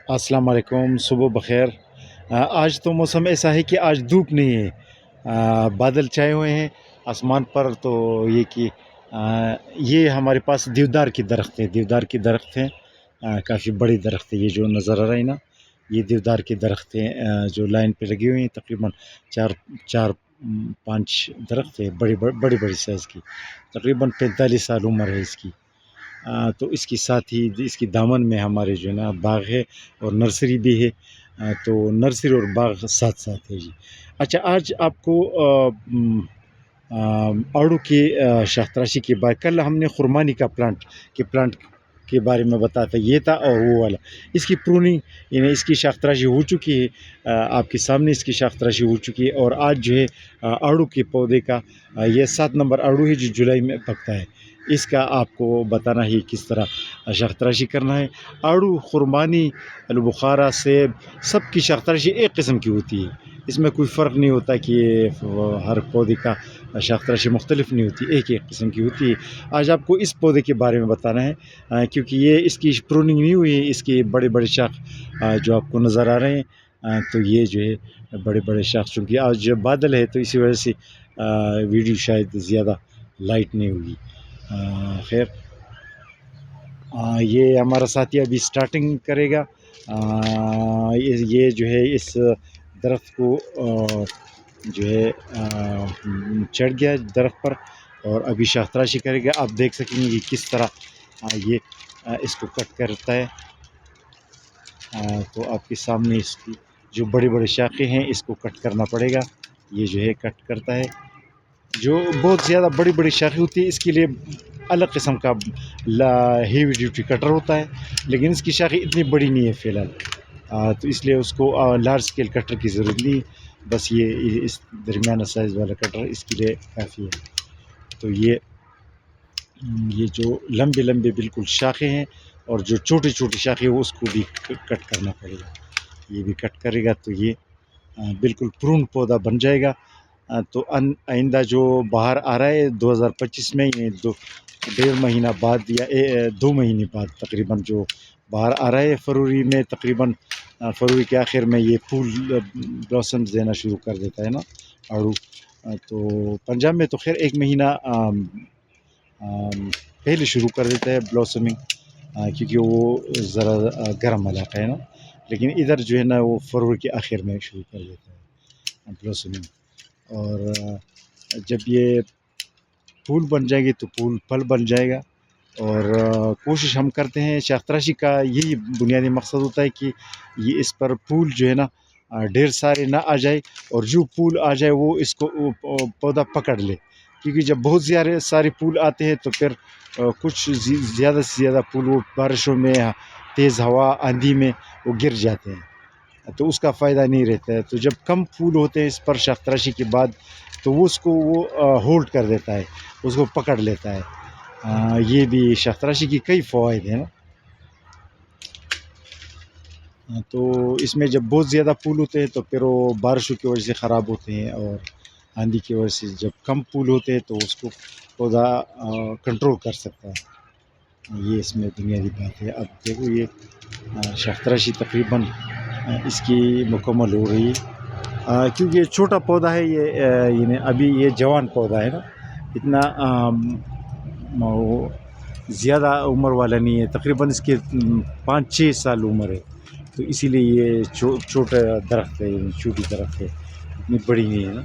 السلام علیکم، صبح بخیر۔ آج تو موسم ایسا ہے کہ آج دھوپ نہیں ہے، بادل چھائے ہوئے ہیں آسمان پر۔ تو یہ کہ یہ ہمارے پاس دیودار کی درخت ہے، دیودار کی درخت ہیں، کافی بڑی درخت ہے یہ جو نظر آ رہا ہے نا، یہ دیودار کی درخت ہیں جو لائن پہ لگی ہوئی ہیں، تقریباً چار چار پانچ درخت ہے، بڑی بڑی بڑی سائز کی، تقریباً 45 سال عمر ہے اس کی۔ تو اس کے ساتھ ہی اس کی دامن میں ہمارے جو ہے نا باغ ہے اور نرسری بھی ہے۔ تو نرسری اور باغ ساتھ ساتھ ہے جی۔ اچھا، آج آپ کو آڑو کی شاخ تراشی کے بعد، کل ہم نے خرمانی کا پلانٹ کے بارے میں بتایا تھا، یہ تھا اور وہ والا، اس کی پروننگ یعنی اس کی شاخ تراشی ہو چکی ہے، آپ کے سامنے اس کی شاخ تراشی ہو چکی ہے۔ اور آج جو ہے آڑو کے پودے کا یہ 7 نمبر آڑو ہے جو جولائی میں پکتا ہے، اس کا آپ کو بتانا ہے کس طرح شاخ تراشی کرنا ہے۔ آڑو، خرمانی، البخارا، سیب، سب کی شاخ تراشی ایک قسم کی ہوتی ہے، اس میں کوئی فرق نہیں ہوتا کہ ہر پودے کا شاخ تراشی مختلف نہیں ہوتی، ایک ایک قسم کی ہوتی ہے۔ آج آپ کو اس پودے کے بارے میں بتانا ہے، کیونکہ یہ اس کی پروننگ نہیں ہوئی ہے، اس کے بڑے بڑے شاخ جو آپ کو نظر آ رہے ہیں، تو یہ جو ہے بڑے بڑے شاخ، چونکہ آج بادل ہے تو اسی وجہ سے ویڈیو شاید زیادہ لائٹ نہیں ہوگی۔ خیر، یہ ہمارا ساتھی ابھی سٹارٹنگ کرے گا۔ یہ جو ہے اس درخت کو جو ہے چڑھ گیا درخت پر اور ابھی شاخ تراشی کرے گا۔ آپ دیکھ سکیں گے کہ کس طرح یہ اس کو کٹ کرتا ہے۔ تو آپ کے سامنے اس کی جو بڑے بڑے شاخیں ہیں اس کو کٹ کرنا پڑے گا، یہ جو ہے کٹ کرتا ہے۔ جو بہت زیادہ بڑی بڑی شاخیں ہوتی ہے اس کے لیے الگ قسم کا ہیوی ڈیوٹی کٹر ہوتا ہے، لیکن اس کی شاخیں اتنی بڑی نہیں ہے فی الحال، تو اس لیے اس کو لارج اسکیل کٹر کی ضرورت نہیں ہے، بس یہ اس درمیانہ سائز والا کٹر اس کے لیے کافی ہے۔ تو یہ جو لمبے لمبے بالکل شاخیں ہیں اور جو چھوٹی چھوٹی شاخیں ہیں اس کو بھی کٹ کرنا پڑے گا، یہ بھی کٹ کرے گا تو یہ بالکل پرون پودا بن جائے گا۔ تو آئندہ جو باہر آ رہا ہے 2025 میں، 1.5 مہینہ بعد یا 2 مہینے بعد تقریباً جو باہر آ رہا ہے فروری میں، تقریباً فروری کے آخر میں یہ پھول بلاسمز دینا شروع کر دیتا ہے نا آڑو۔ تو پنجاب میں تو خیر 1 مہینہ پہلے شروع کر دیتا ہے بلاسمنگ، کیونکہ وہ ذرا گرم علاقہ ہے نا، لیکن ادھر جو ہے نا وہ فروری کے آخر میں شروع کر دیتا ہے بلاسمنگ۔ اور جب یہ پھول بن جائے گی تو پھل بن جائے گا۔ اور کوشش ہم کرتے ہیں، شاخ تراشی کا یہی بنیادی مقصد ہوتا ہے کہ یہ اس پر پھول جو ہے نا ڈھیر سارے نہ آ جائے، اور جو پھول آ جائے وہ اس کو پودا پکڑ لے، کیونکہ جب بہت سارے پھول آتے ہیں تو پھر کچھ زیادہ سے زیادہ پھول وہ بارشوں میں، تیز ہوا، آندھی میں وہ گر جاتے ہیں، تو اس کا فائدہ نہیں رہتا ہے۔ تو جب کم پھول ہوتے ہیں اس پر شاخ تراشی کے بعد تو وہ اس کو ہولڈ کر دیتا ہے، اس کو پکڑ لیتا ہے۔ یہ بھی شاخ تراشی کی کئی فوائد ہیں نا۔ تو اس میں جب بہت زیادہ پھول ہوتے ہیں تو پھر وہ بارشوں کی وجہ سے خراب ہوتے ہیں، اور آندھی کی وجہ سے جب کم پھول ہوتے ہیں تو اس کو پودا کنٹرول کر سکتا ہے، یہ اس میں بنیادی بات ہے۔ اب دیکھو یہ شاخ تراشی تقریباً اس کی مکمل ہو رہی ہے، کیونکہ یہ چھوٹا پودا ہے، یہ یعنی ابھی یہ جوان پودا ہے نا، اتنا زیادہ عمر والا نہیں ہے، تقریباً اس کے 5-6 سال عمر ہے، تو اسی لیے یہ چھوٹا درخت ہے، یعنی چھوٹی درخت ہے، اتنی بڑی نہیں ہے نا۔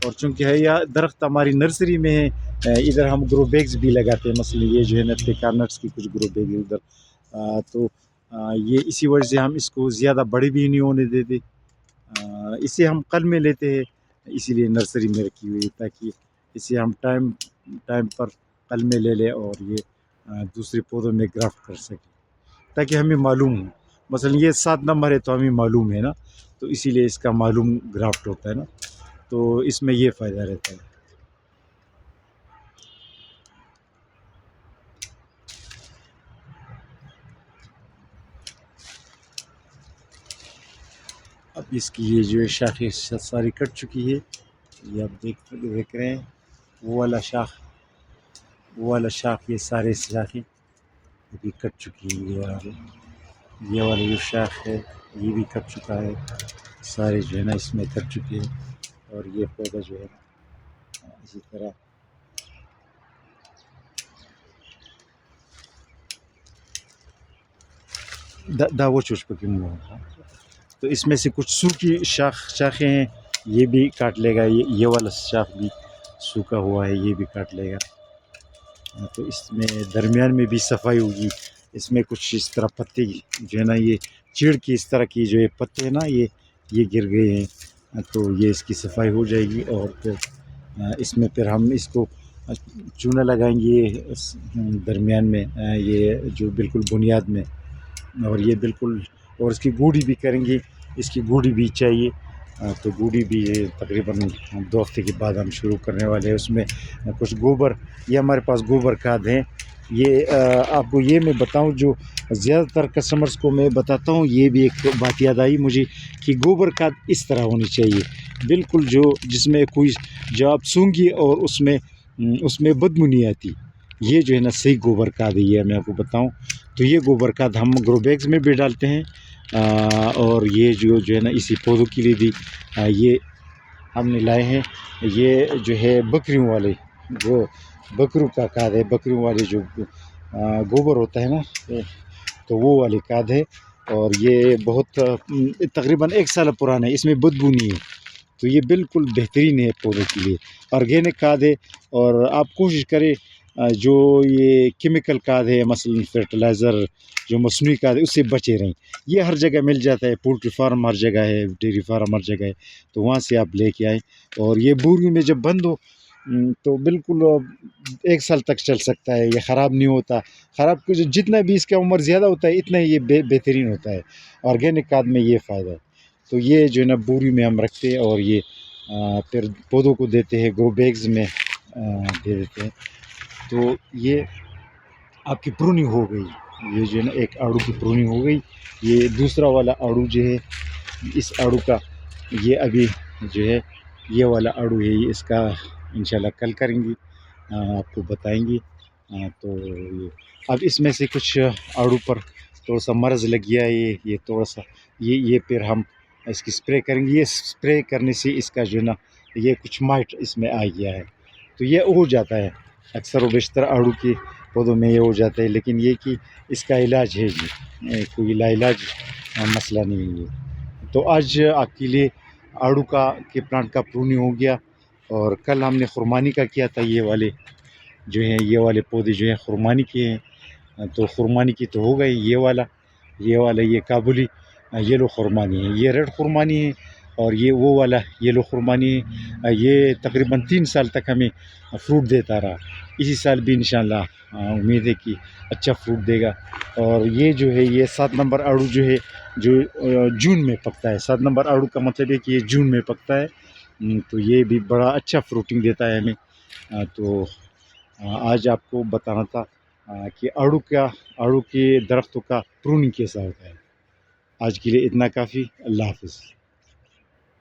اور چونکہ ہے یہ درخت ہماری نرسری میں ہے، ادھر ہم گرو بیگز بھی لگاتے ہیں، مثلا یہ جو ہے نا نٹس کی کچھ گرو بیگ ہے ادھر، تو یہ اسی وجہ سے ہم اس کو زیادہ بڑے بھی نہیں ہونے دیتے، اسے ہم قل میں لیتے ہیں، اسی لیے نرسری میں رکھی ہوئی ہے، تاکہ اسے ہم ٹائم پر قل میں لے لیں اور یہ دوسرے پودوں میں گرافٹ کر سکیں، تاکہ ہمیں معلوم ہو۔ مثلا یہ 7 نمبر ہے تو ہمیں معلوم ہے نا، تو اسی لیے اس کا معلوم گرافٹ ہوتا ہے نا، تو اس میں یہ فائدہ رہتا ہے۔ اب اس کی یہ جو ہے شاخیں ساری کٹ چکی ہے، یہ آپ دیکھ رہے ہیں، وہ والا شاخ یہ سارے شاخیں ابھی کٹ چکی ہے، یہ والا جو شاخ ہے یہ بھی کٹ چکا ہے، سارے جو ہے نا اس میں کٹ چکے ہیں، اور یہ پودا جو ہے نا اسی طرح داو چوچ پکی ہوا ہے۔ تو اس میں سے کچھ سوکھی شاخیں ہیں، یہ بھی کاٹ لے گا، یہ والا شاخ بھی سوکھا ہوا ہے، یہ بھی کاٹ لے گا۔ تو اس میں درمیان میں بھی صفائی ہوگی، اس میں کچھ اس طرح پتے جو ہے نا یہ چیڑ کی اس طرح کی جو یہ پتے ہیں نا یہ گر گئے ہیں، تو یہ اس کی صفائی ہو جائے گی، اور پھر اس میں پھر ہم اس کو چونا لگائیں گے درمیان میں، یہ جو بالکل بنیاد میں، اور یہ بالکل، اور اس کی گوڑی بھی کریں گے، اس کی گوڑی بھی چاہیے، تو گوڑی بھی تقریباً 2 ہفتے کے بعد ہم شروع کرنے والے ہیں۔ اس میں کچھ گوبر، یہ ہمارے پاس گوبر کھاد ہیں، یہ آپ کو یہ میں بتاؤں، جو زیادہ تر کسٹمرز کو میں بتاتا ہوں، یہ بھی ایک بات یاد آئی مجھے کہ گوبر کھاد اس طرح ہونی چاہیے، بالکل جس میں کوئی، جو آپ سونگی اور اس میں بدبو نہیں آتی، یہ جو ہے نا صحیح گوبر کھاد ہے، یہ میں آپ کو بتاؤں۔ تو یہ گوبر کھاد ہم گرو بیگز میں بھی ڈالتے ہیں، اور یہ جو ہے نا اسی پودوں کے لیے بھی یہ ہم نے لائے ہیں۔ یہ جو ہے بکریوں والے، وہ بکروں کا کھاد ہے، بکریوں والے جو گوبر ہوتا ہے نا، تو وہ والی کھاد ہے، اور یہ بہت تقریباً 1 سال پرانا ہے، اس میں بدبو نہیں ہے، تو یہ بالکل بہترین ہے پودوں کے لیے، آرگینک کھاد ہے۔ اور آپ کوشش کریں جو یہ کیمیکل کھاد ہے، مثلا فرٹیلائزر جو مصنوعی کھاد ہے، اس سے بچے رہیں، یہ ہر جگہ مل جاتا ہے، پولٹری فارم ہر جگہ ہے، ڈیری فارم ہر جگہ ہے، تو وہاں سے آپ لے کے آئیں، اور یہ بوریوں میں جب بند ہو تو بالکل 1 سال تک چل سکتا ہے، یہ خراب نہیں ہوتا، خراب کچھ جتنا بھی اس کا عمر زیادہ ہوتا ہے اتنا ہی یہ بہترین ہوتا ہے، آرگینک کھاد میں یہ فائدہ ہے۔ تو یہ جو ہے نا بوری میں ہم رکھتے ہیں، اور یہ پھر پودوں کو دیتے ہیں، گرو بیگز میں دے دیتے ہیں۔ تو یہ آپ کی پروننگ ہو گئی، یہ جو ہے نا ایک آڑو کی پروننگ ہو گئی، یہ دوسرا والا آڑو جو ہے، اس آڑو کا یہ ابھی جو ہے یہ والا آڑو ہے، یہ اس کا انشاءاللہ کل کریں گی، آپ کو بتائیں گے۔ تو اب اس میں سے کچھ آڑو پر تھوڑا سا مرض لگ گیا ہے، یہ تھوڑا سا یہ پھر ہم اس کی سپرے کریں گے، یہ سپرے کرنے سے اس کا جو ہے نا یہ کچھ مائٹ اس میں آ گیا ہے، تو یہ ہو جاتا ہے اکثر و بیشتر آڑو کے پودوں میں یہ ہو جاتا ہے، لیکن یہ کہ اس کا علاج ہے جی، کوئی لا علاج مسئلہ نہیں ہے یہ۔ تو آج آپ کے لیے آڑو کے پلانٹ کا پروننگ ہو گیا، اور کل ہم نے خرمانی کا کیا تھا، یہ والے جو ہیں، یہ والے پودے جو ہیں خرمانی کے ہیں، تو خرمانی کی تو ہو گئی، یہ کابلی یلو خرمانی ہے، یہ ریڈ خرمانی ہے، اور یہ وہ والا یلو خرمانی ہے، یہ تقریباً 3 سال تک ہمیں فروٹ دیتا رہا، اسی سال بھی انشاءاللہ امید ہے کہ اچھا فروٹ دے گا۔ اور یہ جو ہے یہ 7 نمبر آڑو جو ہے، جو جون میں پکتا ہے، 7 نمبر آڑو کا مطلب ہے کہ یہ جون میں پکتا ہے، تو یہ بھی بڑا اچھا فروٹنگ دیتا ہے ہمیں۔ تو آج آپ کو بتانا تھا کہ آڑو کے درختوں کا پروننگ کیسا ہوتا ہے۔ آج کے لیے اتنا کافی، اللہ حافظ۔